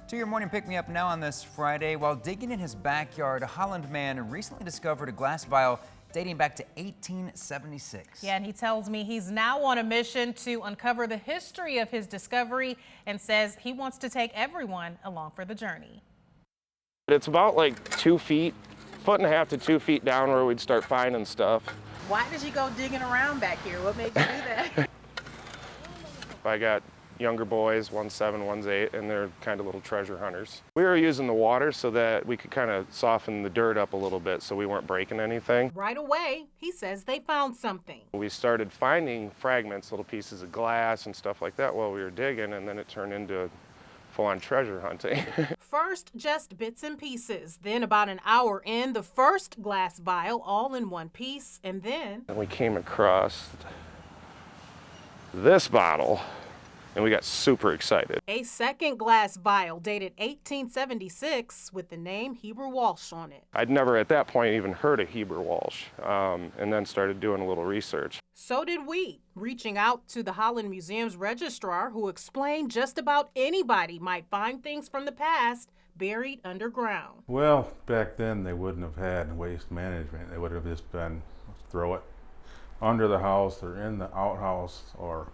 To your morning pick-me-up now on this Friday. While digging in his backyard, a Holland man recently discovered a glass vial dating back to 1876. Yeah, and he tells me he's now on a mission to uncover the history of his discovery and says he wants to take everyone along for the journey. It's about like 2 feet, 1.5 to 2 feet down where we'd start finding stuff. Why did you go digging around back here? What made you do that? I got younger boys, one's 7, one's 8, and they're kind of little treasure hunters. We were using the water so that we could kind of soften the dirt up a little bit so we weren't breaking anything. Right away, he says they found something. We started finding fragments, little pieces of glass and stuff like that while we were digging, and then it turned into full-on treasure hunting. First, just bits and pieces. Then about an hour in, the first glass vial all in one piece, and then... And we came across this bottle, and we got super excited. A second glass vial dated 1876 with the name Heber Walsh on it. I'd never at that point even heard of Heber Walsh, and then started doing a little research. So did we, reaching out to the Holland Museum's registrar, who explained just about anybody might find things from the past buried underground. Well, back then they wouldn't have had waste management. They would have just been throw it under the house or in the outhouse, or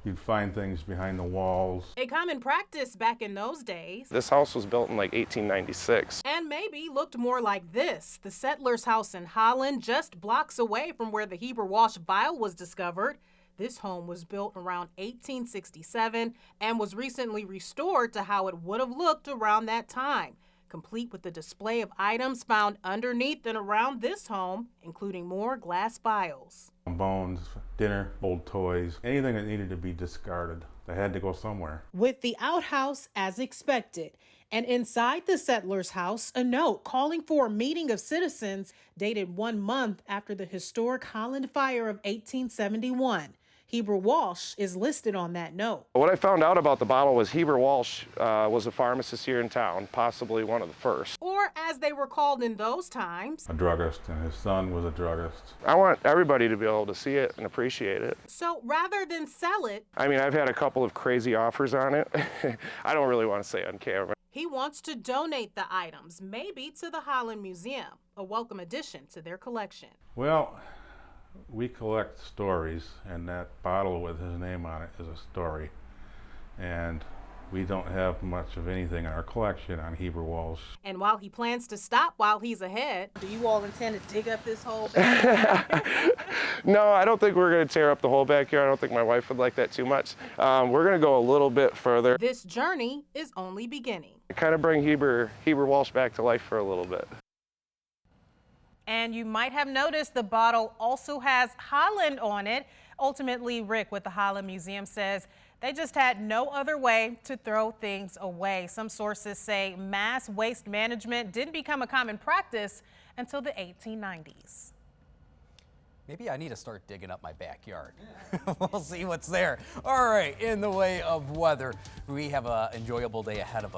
you'd find things behind the walls. A common practice back in those days. This house was built in like 1896. And maybe looked more like this. The settler's house in Holland, just blocks away from where the Heber Walsh vial was discovered. This home was built around 1867 and was recently restored to how it would have looked around that time, complete with the display of items found underneath and around this home, including more glass vials. Bones, dinner, old toys, anything that needed to be discarded. They had to go somewhere. With the outhouse as expected, and inside the settler's house, a note calling for a meeting of citizens dated 1 month after the historic Holland fire of 1871. Heber Walsh is listed on that note. What I found out about the bottle was Heber Walsh was a pharmacist here in town, possibly one of the first. Or as they were called in those times, A druggist, and his son was a druggist. I want everybody to be able to see it and appreciate it. so rather than sell it, I mean, I've had a couple of crazy offers on it. I don't really want to say on camera. he wants to donate the items, maybe to the Holland Museum, a welcome addition to their collection. Well, we collect stories, and that bottle with his name on it is a story. And we don't have much of anything in our collection on Heber Walsh. And while he plans to stop while he's ahead, do you all intend to dig up this whole backyard? No, I don't think we're going to tear up the whole backyard. I don't think my wife would like that too much. We're going to go a little bit further. This journey is only beginning. Kind of bring Heber Walsh back to life for a little bit. And you might have noticed the bottle also has Holland on it. Ultimately, Rick with the Holland Museum says they just had no other way to throw things away. Some sources say mass waste management didn't become a common practice until the 1890s. Maybe I need to start digging up my backyard. We'll see what's there. All right, in the way of weather, we have an enjoyable day ahead of us.